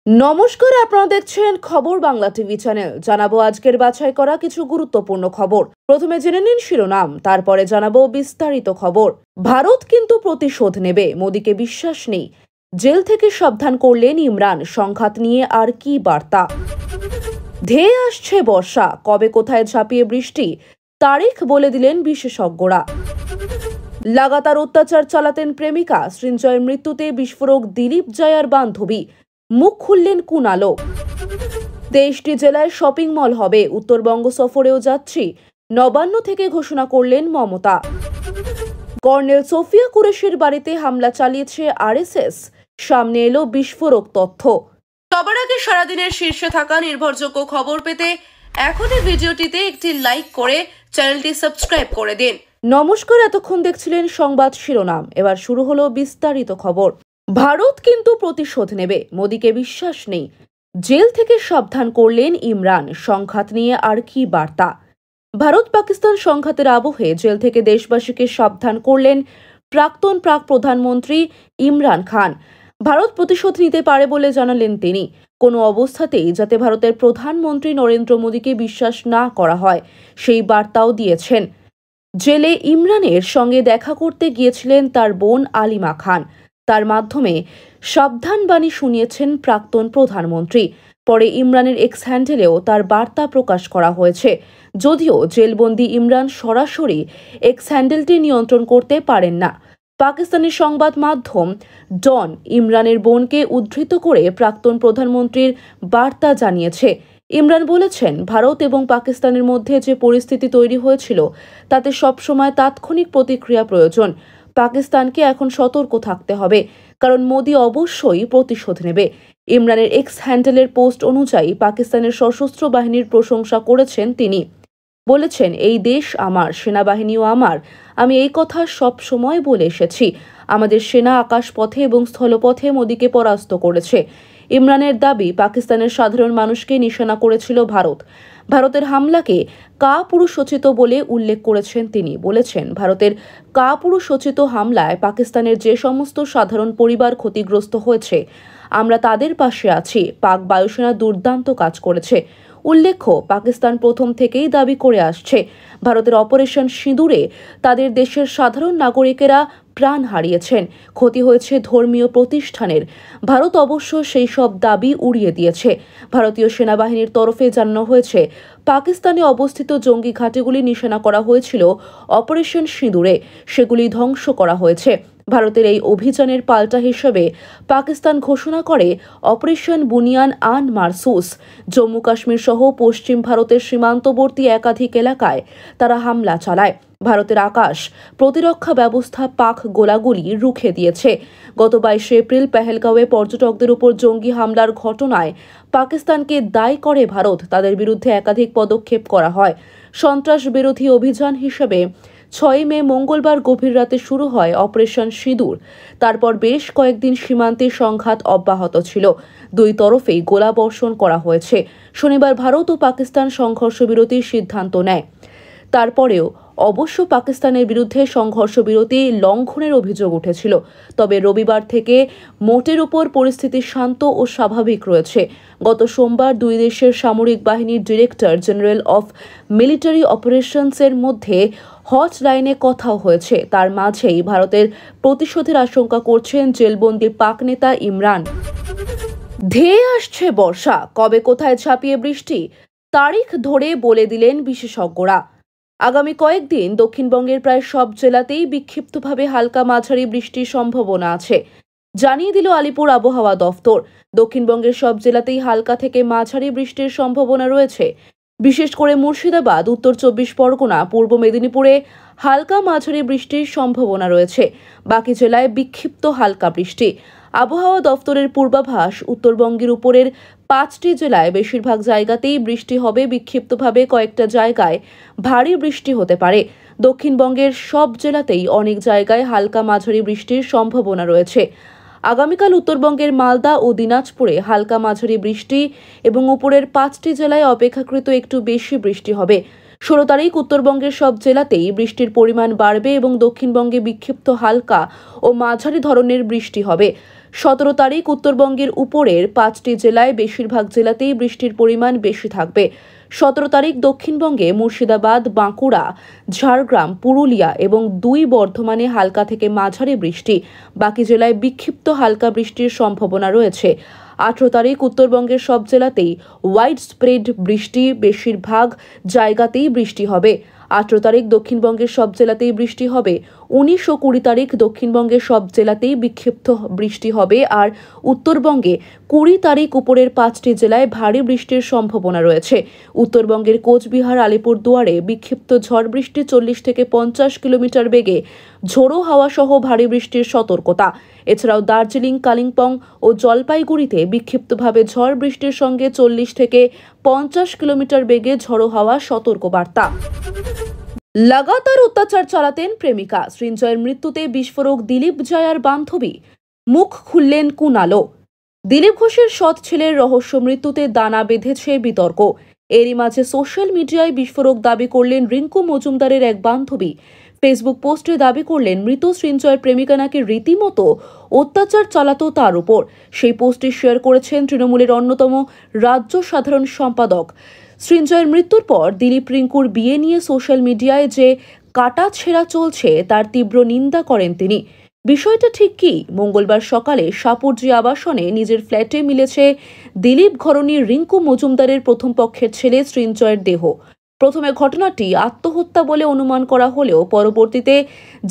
নমস্কার, আপনারা দেখছেন খবর বাংলা টিভি চ্যানেল। জানাবো আজকের বাছাই করা কিছু গুরুত্বপূর্ণ খবর। প্রথমে জেনে নিন শিরোনাম, তারপরে জানাবো বিস্তারিত খবর। ভারত কিন্তু প্রতিশোধ নেবে, মোদীকে বিশ্বাস নেই। জেল থেকে সাবধান করলেন ইমরান, সংঘাত নিয়ে আর কি বার্তা? ধেয়ে আসছে বর্ষা, কবে কোথায় ঝাঁপিয়ে বৃষ্টি তারিখ বলে দিলেন বিশেষজ্ঞরা। লাগাতার অত্যাচার চালাতেন প্রেমিকা, সৃঞ্জয়ের মৃত্যুতে বিস্ফোরক দিলীপ জয়ার বান্ধবী, মুখ খুললেন কুণালো। 23টি জেলায় শপিং মল হবে, উত্তরবঙ্গ সফরেও যাচ্ছি, নবান্ন থেকে ঘোষণা করলেন মমতা। কর্নেল সোফিয়া কুরেশির বাড়িতে হামলা চালিয়েছে আরএসএস, সামনে এলো বিস্ফোরক তথ্য। সবার আগে সারাদিনের শীর্ষে থাকা নির্ভরযোগ্য খবর পেতে এখনই ভিডিওটিতে একটি লাইক করে চ্যানেলটি সাবস্ক্রাইব করে দিন। নমস্কার, এতক্ষণ দেখছিলেন সংবাদ শিরোনাম, এবার শুরু হলো বিস্তারিত খবর। ভারত কিন্তু প্রতিশোধ নেবে, মোদীকে বিশ্বাস নেই। জেল থেকে সাবধান করলেন ইমরান, সংঘাত নিয়ে আর কি বার্তা? ভারত পাকিস্তান সংঘাতের আবহে জেল থেকে দেশবাসীকে সাবধান করলেন প্রাক্তন প্রধানমন্ত্রী ইমরান খান। ভারত প্রতিশোধ নিতে পারে বলে জানালেন তিনি। কোনো অবস্থাতেই যাতে ভারতের প্রধানমন্ত্রী নরেন্দ্র মোদীকে বিশ্বাস না করা হয়, সেই বার্তাও দিয়েছেন। জেলে ইমরানের সঙ্গে দেখা করতে গিয়েছিলেন তার বোন আলিমা খান। তার মাধ্যমে সাবধান বাণী শুনিয়েছেন প্রাক্তন প্রধানমন্ত্রী। পরে ইমরানের এক্স হ্যান্ডেলেও তার বার্তা প্রকাশ করা হয়েছে। যদিও জেলবন্দি ইমরান সরাসরি এক্স হ্যান্ডেলটি নিয়ন্ত্রণ করতে পারেন না। পাকিস্তানের সংবাদ মাধ্যম ডন ইমরানের বোনকে উদ্ধৃত করে প্রাক্তন প্রধানমন্ত্রীর বার্তা জানিয়েছে। ইমরান বলেছেন, ভারত এবং পাকিস্তানের মধ্যে যে পরিস্থিতি তৈরি হয়েছিল তাতে সবসময় তাৎক্ষণিক প্রতিক্রিয়া প্রয়োজন। পাকিস্তানকে এখন সতর্ক থাকতে হবে, কারণ মোদী অবশ্যই প্রতিশোধ নেবে। ইমরানের এক্স হ্যান্ডেলের পোস্ট অনুযায়ী পাকিস্তানের সশস্ত্র বাহিনীর প্রশংসা করেছেন তিনি। বলেছেন, এই দেশ আমার, সেনাবাহিনীও আমার। আমি এই কথা সব সময় বলে এসেছি। আমাদের সেনা আকাশপথে এবং স্থলপথে মোদীকে পরাস্ত করেছে। ইমরানের দাবি, পাকিস্তানের সাধারণ মানুষকে নিশানা করেছিল ভারত। ভারতের হামলাকে কাপুরুষোচিত বলে উল্লেখ করেছেন তিনি। বলেছেন, ভারতের কাপুরুষোচিত হামলায় পাকিস্তানের যে সমস্ত সাধারণ পরিবার ক্ষতিগ্রস্ত হয়েছে, আমরা তাদের পাশে আছি। পাক বায়ুসেনা দুর্দান্ত কাজ করেছে। উল্লেখ্য, পাকিস্তান প্রথম থেকেই দাবি করে আসছে, ভারতের অপারেশন সিঁদুরে তাদের দেশের সাধারণ নাগরিকেরা প্রাণ হারিয়েছেন, ক্ষতি হয়েছে ধর্মীয় প্রতিষ্ঠানের। ভারত অবশ্য সেই সব দাবি উড়িয়ে দিয়েছে। ভারতীয় সেনাবাহিনীর তরফে জানানো হয়েছে, পাকিস্তানে অবস্থিত জঙ্গি ঘাঁটিগুলি নিশানা করা হয়েছিল অপারেশন সিঁদুরে, সেগুলি ধ্বংস করা হয়েছে। ভারতের এই অভিযানের পাল্টা হিসেবে পাকিস্তান ঘোষণা করে অপারেশন বুনিয়ান আন মারসুস। জম্মু কাশ্মীর সহ পশ্চিম ভারতের সীমান্তবর্তী একাধিক এলাকায় তারা হামলা চালায়। ভারতের আকাশ প্রতিরক্ষা ব্যবস্থা পাক গোলাগুলি রুখে দিয়েছে। গত 22 এপ্রিল পেহেলগাঁওয়ে পর্যটকদের উপর জঙ্গি হামলার ঘটনায় পাকিস্তানকে দায়ী করে ভারত। তাদের বিরুদ্ধে একাধিক পদক্ষেপ করা হয়। সন্ত্রাস বিরোধী অভিযান হিসেবে 6 মে মঙ্গলবার গভীর রাতে শুরু হয় অপারেশন সিঁদুর। তারপর বেশ কয়েকদিন সীমান্তে সংঘাত অব্যাহত ছিল। দুই তরফেই গোলাবর্ষণ করা হয়েছে। শনিবার ভারত ও পাকিস্তান সংঘর্ষ বিরতির সিদ্ধান্ত নেয়। তারপরেও অবশ্য পাকিস্তানের বিরুদ্ধে সংঘর্ষ বিরতি লঙ্ঘনের অভিযোগ উঠেছিল। তবে রবিবার থেকে মোটের উপর পরিস্থিতি শান্ত ও স্বাভাবিক রয়েছে। গত সোমবার দুই দেশের সামরিক বাহিনীর ডিরেক্টর জেনারেল অফ মিলিটারি অপারেশনসের মধ্যে হটলাইনে কথাও হয়েছে। তার মাঝেই ভারতের প্রতিশোধের আশঙ্কা করছেন জেলবন্দি পাক নেতা ইমরান। ধেয়ে আসছে বর্ষা, কবে কোথায় ঝাঁপিয়ে বৃষ্টি তারিখ ধরে বলে দিলেন বিশেষজ্ঞরা। আগামী কয়েকদিন দক্ষিণবঙ্গের প্রায় সব জেলাতেই বিক্ষিপ্তভাবে হালকা মাঝারি বৃষ্টির সম্ভাবনা আছে, জানিয়ে দিল আলিপুর আবহাওয়া দফতর। দক্ষিণবঙ্গের সব জেলাতেই হালকা থেকে মাঝারি বৃষ্টির সম্ভাবনা রয়েছে। বিশেষ করে মুর্শিদাবাদ, উত্তর 24 পরগনা, পূর্ব মেদিনীপুরে হালকা মাঝারি বৃষ্টির সম্ভাবনা রয়েছে। বাকি জেলায় বিক্ষিপ্ত হালকা বৃষ্টি। আবহাওয়া দফতরের পূর্বাভাস, উত্তরবঙ্গের উপরের 5টি জেলায় বেশিরভাগ জায়গাতেই বৃষ্টি হবে। বিক্ষিপ্তভাবে কয়েকটা জায়গায় ভারী বৃষ্টি হতে পারে। দক্ষিণবঙ্গের সব জেলাতেই অনেক জায়গায় হালকা মাঝারি বৃষ্টির সম্ভাবনা রয়েছে। আগামীকাল উত্তরবঙ্গের মালদা ও দিনাজপুরে হালকা মাঝারি বৃষ্টি এবং উপরের 5টি জেলায় অপেক্ষাকৃত একটু বেশি বৃষ্টি হবে। 16 তারিখ উত্তরবঙ্গের সব জেলাতেই বৃষ্টির পরিমাণ বাড়বে এবং দক্ষিণবঙ্গে বিক্ষিপ্ত হালকা ও মাঝারি ধরনের বৃষ্টি হবে। 17 তারিখ উত্তরবঙ্গের উপরের 5টি জেলায় বেশিরভাগ জেলাতেই বৃষ্টির পরিমাণ বেশি থাকবে। 17 তারিখ দক্ষিণবঙ্গে মুর্শিদাবাদ, বাঁকুড়া, ঝাড়গ্রাম, পুরুলিয়া এবং 2 বর্ধমানে হালকা থেকে মাঝারি বৃষ্টি। বাকি জেলায় বিক্ষিপ্ত হালকা বৃষ্টির সম্ভাবনা রয়েছে। 18 তারিখ উত্তরবঙ্গের সব জেলাতেই ওয়াইড স্প্রেড বৃষ্টি, বেশিরভাগ জায়গাতেই বৃষ্টি হবে। 18 তারিখ দক্ষিণবঙ্গের সব জেলাতেই বৃষ্টি হবে। 19 ও 20 তারিখ দক্ষিণবঙ্গের সব জেলাতেই বিক্ষিপ্ত বৃষ্টি হবে। আর উত্তরবঙ্গে 20 তারিখ উপরের 5টি জেলায় ভারী বৃষ্টির সম্ভাবনা রয়েছে। উত্তরবঙ্গের কোচবিহার, আলিপুরদুয়ারে বিক্ষিপ্ত ঝড় বৃষ্টি, 40 থেকে 50 কিলোমিটার বেগে ঝোড়ো হাওয়া সহ ভারী বৃষ্টির সতর্কতা। এছাড়াও দার্জিলিং, কালিম্পং ও জলপাইগুড়িতে বিক্ষিপ্তভাবে ঝড় বৃষ্টির সঙ্গে 40 থেকে 50 কিলোমিটার বেগে ঝোড়ো হাওয়া সতর্কবার্তা। লাগাতার অত্যাচার চালাতেন প্রেমিকা, সৃঞ্জয়ের মৃত্যুতে বিস্ফোরক দিলীপ জয়ার বান্ধবী। মুখ খুললেন কুণালও। দিলীপ ঘোষের সৎ ছেলের রহস্য মৃত্যুতে দানা বেঁধেছে বিতর্ক। এরই মাঝে সোশ্যাল মিডিয়ায় বিস্ফোরক দাবি করলেন রিঙ্কু মজুমদারের এক বান্ধবী। ফেসবুক পোস্টে দাবি করলেন মৃত সৃঞ্জয়ের প্রেমিকা নাকি রীতিমতো অত্যাচার চালাতো তার উপর। সেই পোস্টটি শেয়ার করেছেন তৃণমূলের অন্যতম রাজ্য সাধারণ সম্পাদক। সৃঞ্জয়ের মৃত্যুর পর দিলীপ রিঙ্কুর বিয়ে নিয়ে সোশ্যাল মিডিয়ায় যে কাটাছেঁড়া চলছে তার তীব্র নিন্দা করেন তিনি। বিষয়টা ঠিক কি? মঙ্গলবার সকালে সাপুরজি আবাসনে নিজের ফ্ল্যাটে মিলেছে দিলীপ ঘরণী রিঙ্কু মজুমদারের প্রথম পক্ষের ছেলে সৃঞ্জয়ের দেহ। প্রথমে ঘটনাটি আত্মহত্যা বলে অনুমান করা হলেও পরবর্তীতে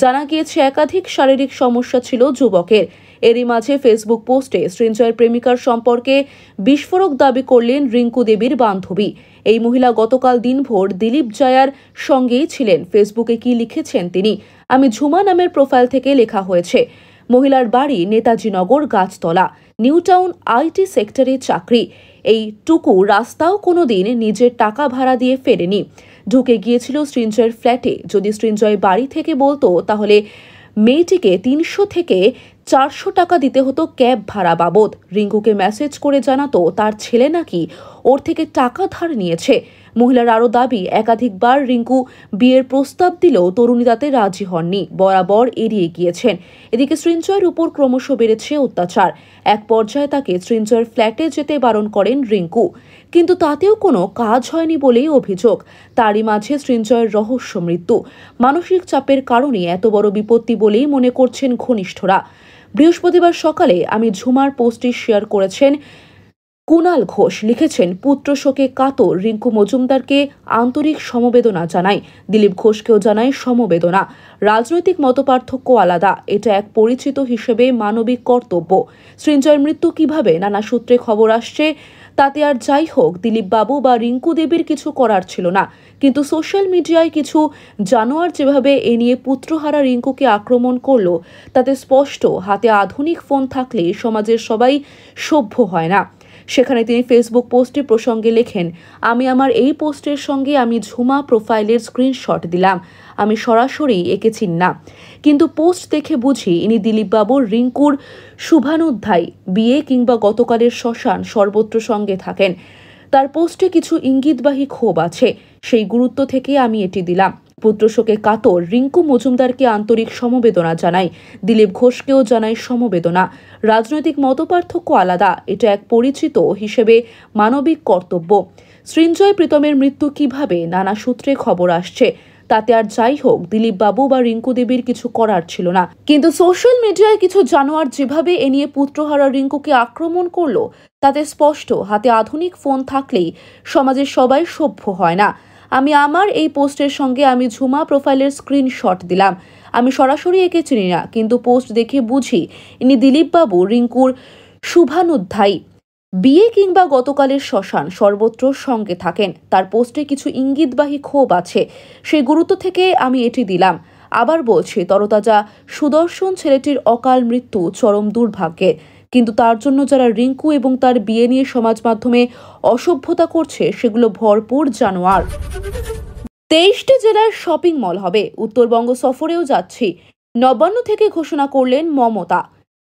জানা গিয়েছে একাধিক শারীরিক সমস্যা ছিল যুবকের। এরই মাঝে ফেসবুক পোস্টে সৃঞ্জয়ের প্রেমিকার সম্পর্কে বিস্ফোরক দাবি করলেন রিঙ্কু দেবীর বান্ধবী। এই মহিলা গতকাল দিনভর দিলীপ জয়ার সঙ্গেই ছিলেন। ফেসবুকে কি লিখেছেন তিনি? আমি ঝুমা নামের প্রোফাইল থেকে লেখা হয়েছে। মহিলার বাড়ি নেতাজিনগর, গাছতলা, নিউটাউন আইটি সেক্টরে চাকরি। এইটুকু রাস্তাও কোনোদিন নিজের টাকা ভাড়া দিয়ে ফেরেনি। ঢুকে গিয়েছিল সৃঞ্জয়ের ফ্ল্যাটে। যদি সৃঞ্জয় বাড়ি থেকে বলতো তাহলে মেয়েটিকে 300 থেকে 400 টাকা দিতে হতো ক্যাব ভাড়া বাবদ। রিঙ্কুকে মেসেজ করে জানাতো তার ছেলে নাকি ওর থেকে টাকা ধার নিয়েছে। মহিলার আরও দাবি, একাধিকবার রিঙ্কু বিয়ের প্রস্তাব দিলেও তরুণী তাতে রাজি হননি, বরাবর এড়িয়ে গিয়েছেন। এদিকে সৃঞ্জয়ের উপর ক্রমশ বেড়েছে অত্যাচার। এক পর্যায়ে তাকে সৃঞ্জয়ের ফ্ল্যাটে যেতে বারণ করেন রিঙ্কু, কিন্তু তাতেও কোনো কাজ হয়নি বলেই অভিযোগ। তারই মাঝে সৃঞ্জয়ের রহস্য মৃত্যু। মানসিক চাপের কারণে এত বড় বিপত্তি বলেই মনে করছেন ঘনিষ্ঠরা। বৃহস্পতিবার সকালে আমি ঝুমার পোস্টটি শেয়ার করেছেন কুণাল ঘোষ। লিখেছেন, পুত্র শোকে কাতর রিঙ্কু মজুমদারকে আন্তরিক সমবেদনা জানাই। দিলীপ ঘোষকেও জানাই সমবেদনা। রাজনৈতিক মতপার্থক্য আলাদা, এটা এক পরিচিত হিসেবে মানবিক কর্তব্য। সৃঞ্জয়ের মৃত্যু কিভাবে নানা সূত্রে খবর আসছে তাতে আর যাই হোক, দিলীপ বাবু বা রিঙ্কু দেবীর কিছু করার ছিল না। কিন্তু সোশ্যাল মিডিয়ায় কিছু জানোয়ার যেভাবে এ নিয়ে পুত্রহারা রিঙ্কুকে আক্রমণ করলো তাতে স্পষ্ট, হাতে আধুনিক ফোন থাকলে সমাজের সবাই সভ্য হয় না। সেখানে তিনি ফেসবুক পোস্টে প্রসঙ্গে লেখেন, আমি আমার এই পোস্টের সঙ্গে আমি ঝুমা প্রোফাইলের স্ক্রিনশট দিলাম। আমি সরাসরি একে চিনি না, কিন্তু পোস্ট দেখে বুঝি ইনি দিলীপবাবুর রিঙ্কুর শুভানুধ্যায়ী। বিয়ে কিংবা গতকালের শ্মশান সর্বত্র সঙ্গে থাকেন। তার পোস্টে কিছু ইঙ্গিতবাহী ক্ষোভ আছে, সেই গুরুত্ব থেকে আমি এটি দিলাম। পুত্রশোকে কাতর রিঙ্কু মজুমদারকে আন্তরিক সমবেদনা জানাই। দিলীপ ঘোষকেও জানাই সমবেদনা। রাজনৈতিক মতপার্থক্য আলাদা, এটা এক পরিচিত হিসেবে মানবিক কর্তব্য। সৃঞ্জয় প্রীতমের মৃত্যু কিভাবে নানা সূত্রে খবর আসছে তাতে আর যাই হোক, দিলীপ বাবু বা রিঙ্কু দেবীর কিছু করার ছিল না। কিন্তু সোশ্যাল মিডিয়ায় কিছু জানোয়ার যেভাবে এ নিয়ে পুত্রহারা রিঙ্কুকে আক্রমণ করলো তাতে স্পষ্ট, হাতে আধুনিক ফোন থাকলেই সমাজের সবাই সভ্য হয় না। আমি আমার এই পোস্টের সঙ্গে আমি ঝুমা প্রোফাইলের স্ক্রিনশট দিলাম। আমি সরাসরি একে চিনি না, কিন্তু পোস্ট দেখে বুঝি ইনি দিলীপবাবু রিঙ্কুর শুভানুধ্যায়ী। বিয়ে কিংবা গতকালের শ্মশান সর্বত্র সঙ্গে থাকেন। তার পোস্টে কিছু ইঙ্গিতবাহী ক্ষোভ আছে, সেই গুরুত্ব থেকে আমি এটি দিলাম। আবার বলছি, তরতাজা সুদর্শন ছেলেটির অকাল মৃত্যু চরম দুর্ভাগ্যের, কিন্তু তার জন্য যারা রিঙ্কু এবং তার বিয়ে নিয়ে সমাজ মাধ্যমে অসভ্যতা করছে সেগুলো ভরপুর জানোয়ার। 23টি জেলার শপিং মল হবে, উত্তরবঙ্গ সফরেও যাচ্ছি, নবান্ন থেকে ঘোষণা করলেন মমতা।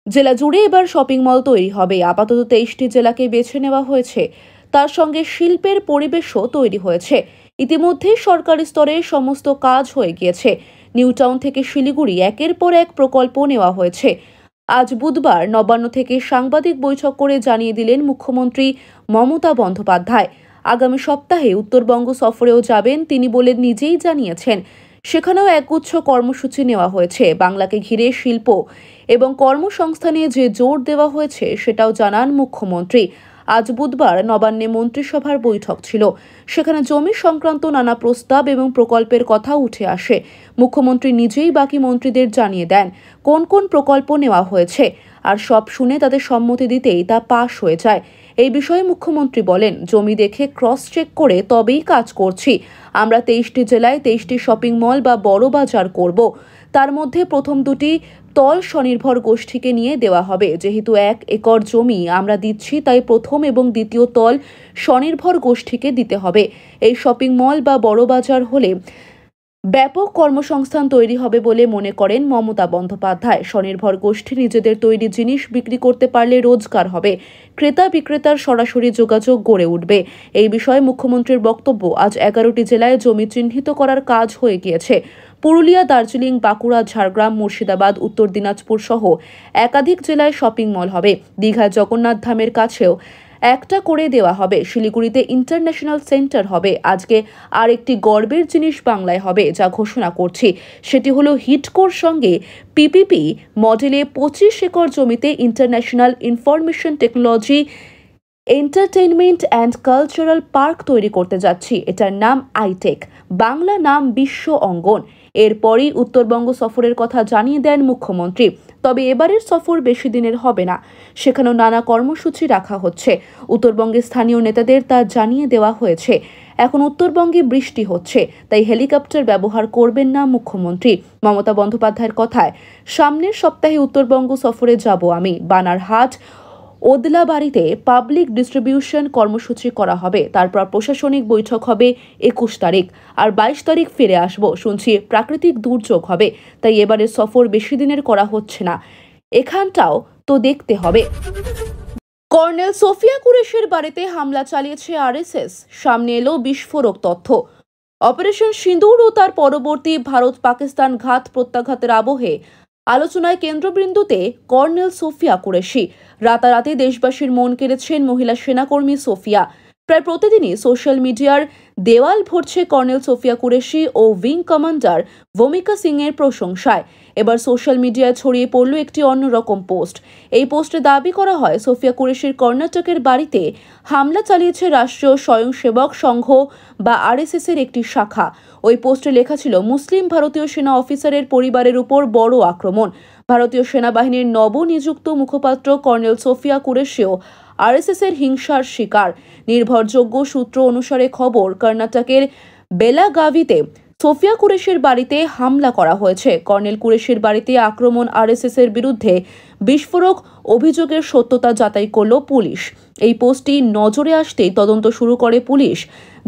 জেলা জুড়ে এবার শপিং মল তৈরি হবে। আপাতত 23টি জেলাকে বেছে নেওয়া হয়েছে। তার সঙ্গে শিল্পের পরিবেশও তৈরি হয়েছে। ইতিমধ্যে সরকারি স্তরে সমস্ত কাজ হয়ে গিয়েছে। নিউটাউন থেকে শিলিগুড়ি একের পর এক প্রকল্প নেওয়া হয়েছে। আজ বুধবার নবান্ন থেকে সাংবাদিক বৈঠক করে জানিয়ে দিলেন মুখ্যমন্ত্রী মমতা বন্দ্যোপাধ্যায় আগামী সপ্তাহে উত্তরবঙ্গ সফরেও যাবেন তিনি বলে নিজেই জানিয়েছেন। সেখানেও একগুচ্ছ কর্মসূচি নেওয়া হয়েছে। বাংলাকে ঘিরে শিল্প এবং কর্মসংস্থানে যে জোর দেওয়া হয়েছে সেটাও জানান মুখ্যমন্ত্রী। আজ বুধবার নবান্নে মন্ত্রিসভার বৈঠক ছিল। সেখানে জমি সংক্রান্ত নানা প্রস্তাব এবং প্রকল্পের কথা উঠে আসে। মুখ্যমন্ত্রী নিজেই বাকি মন্ত্রীদের জানিয়ে দেন কোন কোন প্রকল্প নেওয়া হয়েছে, আর সব শুনে তাদের সম্মতি দিতেই তা পাশ হয়ে যায়। এই বিষয়ে মুখ্যমন্ত্রী বলেন, জমি দেখে ক্রস চেক করে তবেই কাজ করছি। আমরা 23টি জেলায় 23টি শপিং মল বা বড় বাজার করব। তার মধ্যে প্রথম দুটি তল স্বনির্ভর গোষ্ঠীকে নিয়ে দেওয়া হবে। যেহেতু 1 একর জমি আমরা দিচ্ছি, তাই প্রথম এবং দ্বিতীয় তল স্বনির্ভর গোষ্ঠীকে দিতে হবে। এই শপিং মল বা বড় বাজার হলে ব্যাপক কর্মসংস্থান তৈরি হবে বলে মনে করেন মমতা বন্দ্যোপাধ্যায়। স্বনির্ভর গোষ্ঠী নিজেদের তৈরি জিনিস বিক্রি করতে পারলে রোজগার হবে, ক্রেতা বিক্রেতার সরাসরি যোগাযোগ গড়ে উঠবে। এই বিষয়ে মুখ্যমন্ত্রীর বক্তব্য, আজ 11টি জেলায় জমি চিহ্নিত করার কাজ হয়ে গিয়েছে। পুরুলিয়া, দার্জিলিং, বাঁকুড়া, ঝাড়গ্রাম, মুর্শিদাবাদ, উত্তর দিনাজপুর সহ একাধিক জেলায় শপিং মল হবে। দীঘায় জগন্নাথ ধামের কাছেও একটা করে দেওয়া হবে। শিলিগুড়িতে ইন্টারন্যাশনাল সেন্টার হবে। আজকে আর একটি গর্বের জিনিস বাংলায় হবে যা ঘোষণা করছি, সেটি হলো হিডকোর সঙ্গে পিপিপি মডেলে 25 একর জমিতে international information technology entertainment and cultural park তৈরি করতে যাচ্ছি। এটার নাম আইটেক, বাংলা নাম বিশ্ব অঙ্গন। এরপরই উত্তরবঙ্গ সফরের কথা জানিয়ে দেন মুখ্যমন্ত্রী। তবে এবারের সফর বেশি দিনের হবে না। সেখানেও নানা কর্মসূচি রাখা হচ্ছে। উত্তরবঙ্গের স্থানীয় নেতাদের তা জানিয়ে দেওয়া হয়েছে। এখন উত্তরবঙ্গে বৃষ্টি হচ্ছে, তাই হেলিকপ্টার ব্যবহার করবেন না মুখ্যমন্ত্রী। মমতা বন্দ্যোপাধ্যায়ের কথায়, সামনের সপ্তাহে উত্তরবঙ্গ সফরে যাব আমি। বানারহাট, ওদলাবাড়িতে পাবলিক ডিস্ট্রিবিউশন কর্মসূচি করা হবে। তারপর প্রশাসনিক বৈঠক হবে 21 তারিখ, আর 22 তারিখ ফিরে আসব। শুনছি প্রাকৃতিক দুর্যোগ হবে, তাই এবারে সফর বেশি দিনের করা হচ্ছে না। এখানটাও তো দেখতে হবে। কর্নেল সোফিয়া কুরেশির বাড়িতে হামলা চালিয়েছে আরএসএস, সামনে এলো বিস্ফোরক তথ্য। অপারেশন সিঁদুর ও তার পরবর্তী ভারত পাকিস্তান ঘাত প্রত্যাঘাতের আবহে আলোচনায় কেন্দ্রবিন্দুতে কর্নেল সোফিয়া কুরেশি। রাতারাতি দেশবাসীর মন কেড়েছেন মহিলা সেনাকর্মী সোফিয়া। প্রায় প্রতিদিনই সোশ্যাল মিডিয়ার দেওয়াল ভরছে কর্নেল সোফিয়া কুরেশি ও উইং কমান্ডার ভূমিকা সিং এর প্রশংসায়। এবার সোশ্যাল মিডিয়ায় ছড়িয়ে পড়ল একটি অন্যরকম পোস্ট। এই পোস্টে দাবি করা হয়, সোফিয়া কুরেশির কর্ণাটকের বাড়িতে হামলা চালিয়েছে রাষ্ট্রীয় স্বয়ংসেবক সংঘ বা আরএসএস এর একটি শাখা। ওই পোস্টে লেখা ছিল, মুসলিম ভারতীয় সেনা অফিসারের পরিবারের উপর বড় আক্রমণ। ভারতীয় সেনাবাহিনীর নবনিযুক্ত মুখপাত্র কর্নেল সোফিয়া কুরেশিও আরএসএস এর হিংসার শিকার। নির্ভরযোগ্য সূত্র অনুসারে খবর, কর্ণাটকের বেলাগাভিতে সোফিয়া কুরেশির বাড়িতে হামলা করা হয়েছে। কর্নেল কুরেশির বাড়িতে আক্রমণ আরএসএস এর বিরুদ্ধে বিস্ফোরক অভিযোগের সত্যতা যাচাই করল পুলিশ। এই পোস্টটি নজরে আসতেই তদন্ত শুরু করে পুলিশ।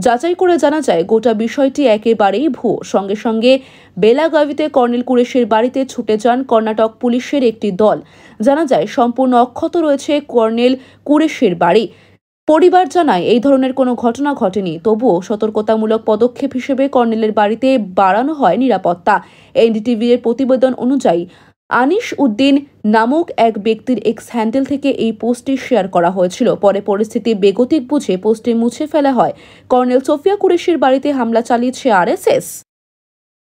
যাচাই করে জানা যায়, গোটা বিষয়টি একেবারেই ভুয়ো। সঙ্গে সঙ্গে বেলাগাভিতে কর্নেল কুরেশির বাড়িতে ছুটে যান কর্ণাটক পুলিশের একটি দল। জানা যায়, সম্পূর্ণ অক্ষত রয়েছে কর্নেল কুরেশির বাড়ি। পরিবার জানায়, এই ধরনের কোনো ঘটনা ঘটেনি। তবুও সতর্কতামূলক পদক্ষেপ হিসেবে কর্নেলের বাড়িতে বাড়ানো হয় নিরাপত্তা। এনডিটিভি এর প্রতিবেদন অনুযায়ী আনিস উদ্দিন নামক এক ব্যক্তির এক্স হ্যান্ডেল থেকে এই পোস্টটি শেয়ার করা হয়েছিল। পরে পরিস্থিতি বেগতিক বুঝে পোস্টটি মুছে ফেলা হয়। কর্নেল সোফিয়া কুরেশির বাড়িতে হামলা চালিয়েছে আরএসএস।